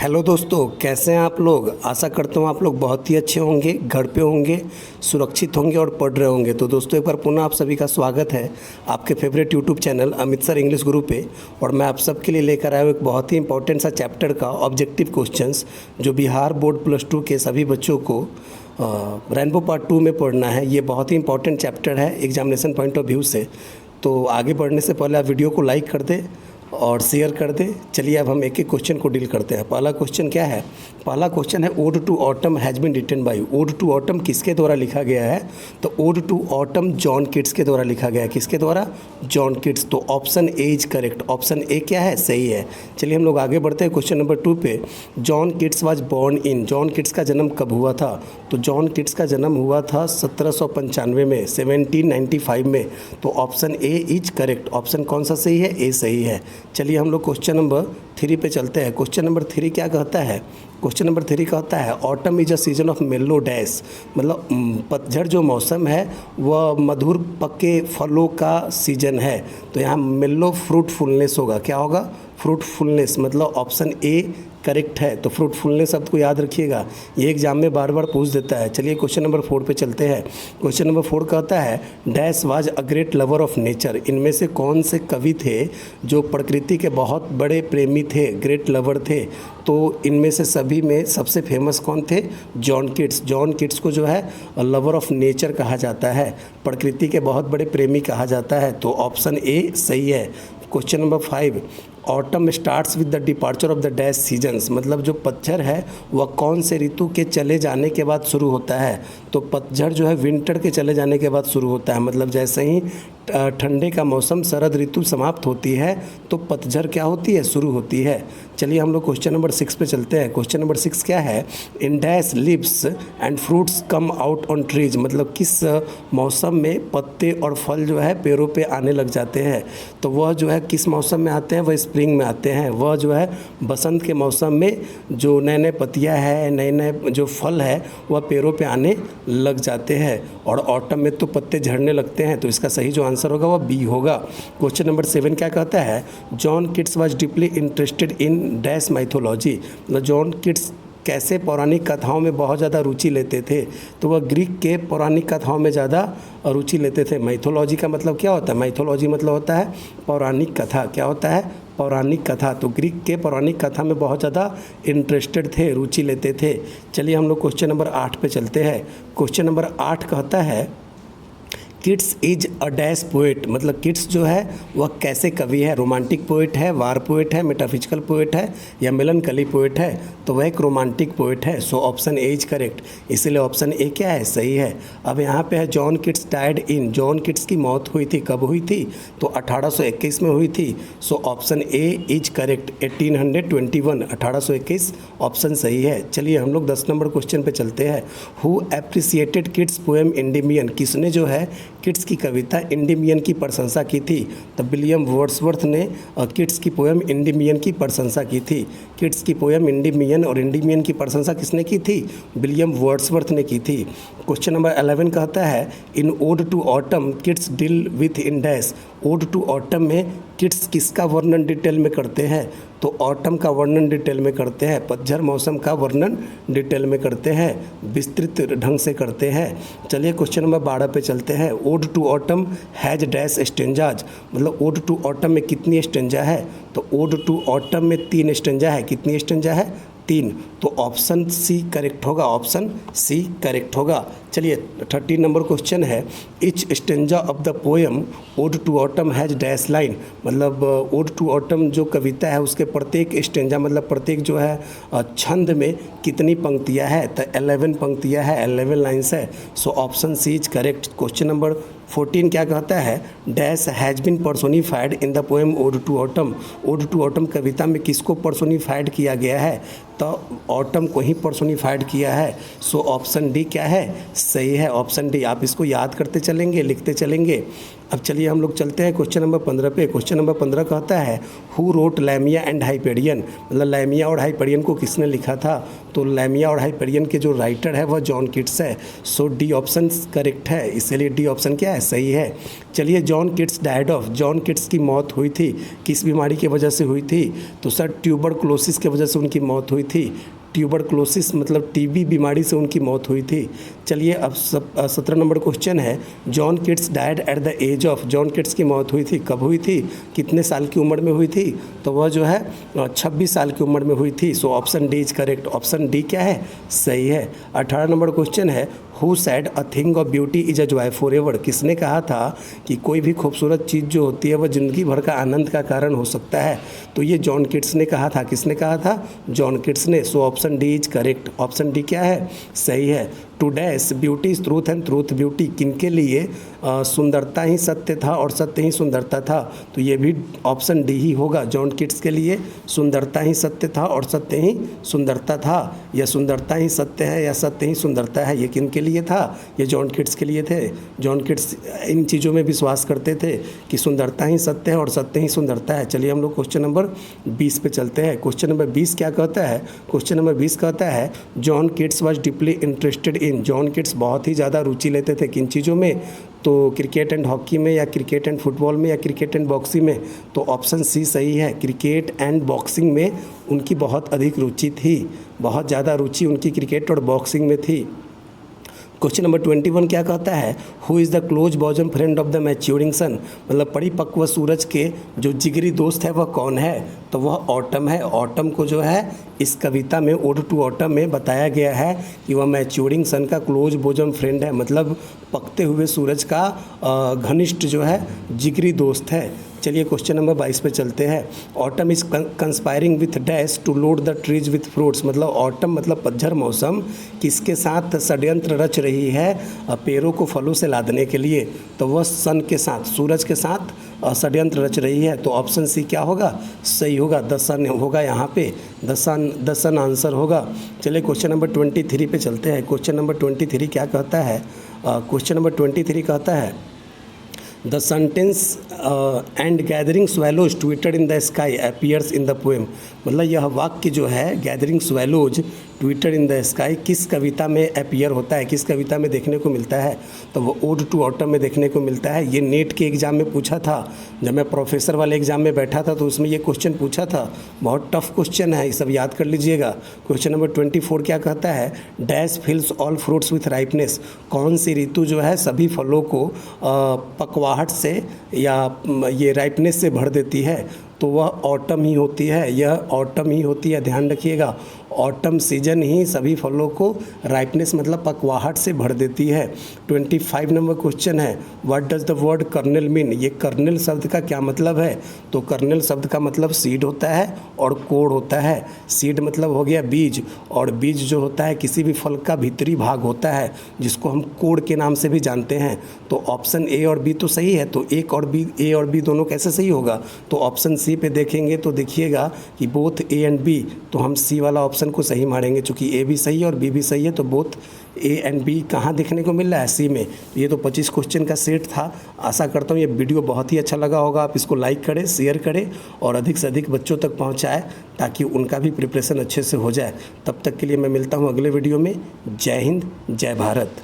Hello दोस्तों, कैसे हैं आप लोग। आशा करता हूँ आप लोग बहुत ही अच्छे होंगे, घर पे होंगे, सुरक्षित होंगे और पढ़ रहे होंगे। तो दोस्तों, एक बार पुनः आप सभी का स्वागत है आपके favourite YouTube channel Amit sir English गुरु पे। और मैं आप सबके लिए लेकर आया हूँ एक बहुत ही इंपॉर्टेंट सा चैप्टर का ऑब्जेक्टिव क्वेश्चंस, जो बिहार बोर्ड +2 के सभी बच्चों को रेनबो पार्ट 2 में पढ़ना है। ये बहुत ही इंपॉर्टेंट चैप्टर है एग्जामिनेशन पॉइंट ऑफ व्यू से। तो आगे बढ़ने से पहले आप वीडियो को लाइक कर दें और शेयर कर दें। चलिए अब हम एक एक क्वेश्चन को डील करते हैं। पहला क्वेश्चन क्या है? पहला क्वेश्चन है ode to autumn has been written by. Ode to autumn किसके द्वारा लिखा गया है? तो ode to autumn John Keats के द्वारा लिखा गया है। किसके द्वारा? John Keats. तो option A is correct. Option A क्या है? सही है। चलिए हम लोग आगे बढ़ते हैं क्वेश्चन नंबर 2 पे। John Keats was born in. John Keats का जन्म कब हुआ था? तो जॉन किट्स का जन्म हुआ था 1795 में, 1795 में। तो option A is correct. Option कौन सा सही है? ए सही है। चलिए हम लोग क्वेश्चन नंबर 3 पे चलते हैं। क्वेश्चन नंबर 3 क्या कहता है? क्वेश्चन नंबर 3 कहता है autumn is a season of मेलो डैश। मतलब पतझड़ जो मौसम है वह मधुर पके फलों का सीजन है। तो यहाँ मेलो फ्रूटफुलनेस होगा। क्या होगा? फ्रूटफुलनेस। मतलब ऑप्शन ए करेक्ट है। तो फ्रूटफुलनेस शब्द को याद रखिएगा, ये एग्जाम में बार बार पूछ देता है। चलिए क्वेश्चन नंबर 4 पे चलते हैं। क्वेश्चन नंबर 4 कहता है dash was a great lover of nature. इनमें से कौन से कवि थे जो प्रकृति के बहुत बड़े प्रेमी थे, ग्रेट लवर थे? तो इनमें से सभी में सबसे फेमस कौन थे? John Keats. जॉन किट्स को जो है लवर ऑफ नेचर कहा जाता है, प्रकृति के बहुत बड़े प्रेमी कहा जाता है। तो ऑप्शन ए सही है। Question number 5 autumn starts with the departure of the dash seasons. मतलब जो पतझड़ है वह कौन से ऋतु के चले जाने के बाद शुरू होता है? तो पतझड़ जो है विंटर के चले जाने के बाद शुरू होता है। मतलब जैसे ही ठंडे का मौसम, शरद ऋतु समाप्त होती है तो पतझड़ क्या होती है? शुरू होती है। चलिए हम लोग क्वेश्चन नंबर 6 पे चलते हैं। क्वेश्चन नंबर 6 क्या है? In dash leaves and fruits come out on trees. मतलब किस मौसम में पत्ते और फल जो है पेड़ों पे आने लग जाते हैं? तो वह जो है किस मौसम में आते हैं? वह स्प्रिंग में आते हैं। वह जो है बसंत के मौसम में जो नए नए पत्तियाँ हैं, नए नए जो फल है वह पेड़ों पे आने लग जाते हैं। और ऑटम में तो पत्ते झड़ने लगते हैं। तो इसका सही जो आंसर होगा वह बी होगा। क्वेश्चन नंबर 7 क्या कहता है? John kits was deeply interested in dash mythology. मतलब जॉन किट्स कैसे पौराणिक कथाओं में बहुत ज़्यादा रुचि लेते थे? तो वह ग्रीक के पौराणिक कथाओं में ज़्यादा रुचि लेते थे। माइथोलॉजी का मतलब क्या होता है? माइथोलॉजी मतलब होता है पौराणिक कथा। क्या होता है? पौराणिक कथा। तो ग्रीक के पौराणिक कथा में बहुत ज़्यादा इंटरेस्टेड थे, रुचि लेते थे। चलिए हम लोग क्वेश्चन नंबर 8 पे चलते हैं। क्वेश्चन नंबर 8 कहता है Keats is a dash poet. मतलब किट्स जो है वह कैसे कवि है? रोमांटिक पोएट है, वार पोएट है, मेटाफिजिकल पोएट है या मेलनकली पोएट है? तो वह एक रोमांटिक पोएट है। So option A is correct. इसीलिए ऑप्शन ए क्या है? सही है। अब यहाँ पे है John kits died in. John Keats की मौत हुई थी, कब हुई थी? तो 1821 में हुई थी। So option A is correct. 1821, 1821 option सही है। चलिए हम लोग 10 नंबर क्वेश्चन पे चलते हैं। Who appreciated Keats poem Endymion. किसने जो है किट्स की कविता इंडिमियन की प्रशंसा की थी? तो विलियम वर्ड्सवर्थ ने किट्स की पोएम इंडिमियन की प्रशंसा की थी। किट्स की पोएम इंडिमियन, और इंडिमियन की प्रशंसा किसने की थी? विलियम वर्ड्सवर्थ ने की थी। क्वेश्चन नंबर 11 कहता है in ode to autumn Keats deal with in dash. Ode to autumn में किट्स किसका वर्णन डिटेल में करते हैं? तो ऑटम का वर्णन डिटेल में करते हैं, पतझड़ मौसम का वर्णन डिटेल में करते हैं, विस्तृत ढंग से करते हैं। चलिए क्वेश्चन नंबर 12 पे चलते हैं। Ode to autumn has dash stanzas. मतलब ओड टू ऑटम में कितनी स्टेंजा है? तो ओड टू ऑटम में 3 स्टेंजा है। कितनी स्टेंजा है? 3। तो ऑप्शन सी करेक्ट होगा। ऑप्शन सी करेक्ट होगा। चलिए 13 नंबर क्वेश्चन है each stanza of the poem ode to autumn has dash line. मतलब ओड टू ऑटम जो कविता है उसके प्रत्येक स्टेंजा, मतलब प्रत्येक जो है छंद में कितनी पंक्तियां है? तो 11 पंक्तियां है, 11 लाइन्स है। So option C is correct. Question number 14 क्या कहता है? Dash has been personified in the poem ode to autumn. Ode to autumn कविता में किसको पर्सोनिफाइड किया गया है? तो ऑटम को ही पर्सोनिफाइड किया है। सो ऑप्शन डी क्या है? सही है। Option D. आप इसको याद करते चलेंगे, लिखते चलेंगे। अब चलिए हम लोग चलते हैं क्वेश्चन नंबर 15 पे। क्वेश्चन नंबर 15 कहता है हु रोट लैमिया एंड हाइपेरियन, मतलब लैमिया और हाइपेरियन को किसने लिखा था। तो लैमिया और हाइपेरियन के जो राइटर है वह जॉन किट्स है। सो डी ऑप्शन करेक्ट है, इसलिए डी ऑप्शन क्या है, सही है। चलिए John Keats died of, John Keats की मौत हुई थी किस बीमारी की वजह से हुई थी। तो सर ट्यूबरक्लोसिस की वजह से उनकी मौत हुई थी। ट्यूबरक्लोसिस मतलब टीबी बीमारी से उनकी मौत हुई थी। चलिए अब 17 नंबर क्वेश्चन है John Keats died at the age of, John Keats की मौत हुई थी कब हुई थी, कितने साल की उम्र में हुई थी। तो वह जो है 26 साल की उम्र में हुई थी। सो option D is correct, option D क्या है, सही है। 18 नंबर क्वेश्चन है who said a thing of beauty is a joy for ever, किसने कहा था कि कोई भी खूबसूरत चीज़ जो होती है वह ज़िंदगी भर का आनंद का कारण हो सकता है। तो ये जॉन किट्स ने कहा था, किसने कहा था, जॉन किट्स ने। So option D is correct, option D क्या है, सही है। To dash beauty is truth and truth beauty, किनके लिए सुंदरता ही सत्य था और सत्य ही सुंदरता था। तो ये भी ऑप्शन डी ही होगा, जॉन किट्स के लिए सुंदरता ही सत्य था और सत्य ही सुंदरता था। यह सुंदरता ही सत्य है या सत्य ही सुंदरता है, ये किनके लिए था, ये जॉन किट्स के लिए थे। जॉन किट्स इन चीज़ों में विश्वास करते थे कि सुंदरता ही सत्य है और सत्य ही सुंदरता है। चलिए हम लोग क्वेश्चन नंबर 20 पे चलते हैं। क्वेश्चन नंबर 20 क्या कहता है, क्वेश्चन नंबर 20 कहता है John kits was deeply interested in, John Keats बहुत ही ज़्यादा रुचि लेते थे किन चीज़ों में, तो क्रिकेट एंड हॉकी में या क्रिकेट एंड फुटबॉल में या क्रिकेट एंड बॉक्सिंग में। तो ऑप्शन सी सही है, क्रिकेट एंड बॉक्सिंग में उनकी बहुत अधिक रुचि थी, बहुत ज़्यादा रुचि उनकी क्रिकेट और बॉक्सिंग में थी। क्वेश्चन नंबर 21 क्या कहता है who is the close bosom friend of the maturing sun, मतलब परिपक्व सूरज के जो जिगरी दोस्त है वह कौन है। तो वह ऑटम है। ऑटम को जो है इस कविता में ओड टू ऑटम में बताया गया है कि वह मैच्योरिंग सन का क्लोज बॉजम फ्रेंड है, मतलब पकते हुए सूरज का घनिष्ठ जो है जिगरी दोस्त है। चलिए क्वेश्चन नंबर 22 पे चलते हैं। Autumn is conspiring with dash to load the trees with fruits, मतलब ऑटम मतलब पतझड़ मौसम किसके साथ षड्यंत्र रच रही है पेड़ों को फलों से लादने के लिए। तो वह सन के साथ, सूरज के साथ षड्यंत्र रच रही है। तो ऑप्शन सी क्या होगा, सही होगा, द सन होगा यहाँ पे, द सन आंसर होगा। चलिए क्वेश्चन नंबर 23 पे चलते हैं। क्वेश्चन नंबर 23 क्या कहता है, क्वेश्चन नंबर 23 कहता है the sentence and gathering swallows tweeted in the sky appears in the poem, मतलब यह वाक्य जो है gathering swallows tweeted in the sky किस कविता में अपीयर होता है, किस कविता में देखने को मिलता है। तो वो ओड टू ऑटम में देखने को मिलता है। ये नेट के एग्ज़ाम में पूछा था, जब मैं प्रोफेसर वाले एग्ज़ाम में बैठा था तो उसमें ये क्वेश्चन पूछा था। बहुत टफ क्वेश्चन है, ये सब याद कर लीजिएगा। क्वेश्चन नंबर 24 क्या कहता है डैश फिल्स ऑल फ्रूट्स विथ राइपनेस, कौन सी ऋतु जो है सभी फलों को पकवाहट से या ये राइपनेस से भर देती है। तो वह ऑटम ही होती है, यह ऑटम ही होती है, ध्यान रखिएगा। ऑटम सीजन ही सभी फलों को राइपनेस मतलब पकवाहट से भर देती है। 25 नंबर क्वेश्चन है what does the word kernel mean, ये कर्नल शब्द का क्या मतलब है। तो कर्नल शब्द का मतलब सीड होता है और कोड़ होता है। सीड मतलब हो गया बीज, और बीज जो होता है किसी भी फल का भीतरी भाग होता है जिसको हम कोड़ के नाम से भी जानते हैं। तो ऑप्शन ए और बी तो सही है, तो एक और बी, ए और बी दोनों कैसे सही होगा। तो ऑप्शन सी पे देखेंगे तो देखिएगा कि बोथ ए एंड बी, तो हम सी वाला ऑप्शन को सही मारेंगे, चूंकि ए भी सही है और बी भी सही है। तो बोथ ए एंड बी कहाँ देखने को मिल रहा है, सी में। ये तो 25 क्वेश्चन का सेट था। आशा करता हूँ ये वीडियो बहुत ही अच्छा लगा होगा। आप इसको लाइक करें, शेयर करें और अधिक से अधिक बच्चों तक पहुँचाएं ताकि उनका भी प्रिपरेशन अच्छे से हो जाए। तब तक के लिए मैं मिलता हूँ अगले वीडियो में। जय हिंद, जय भारत।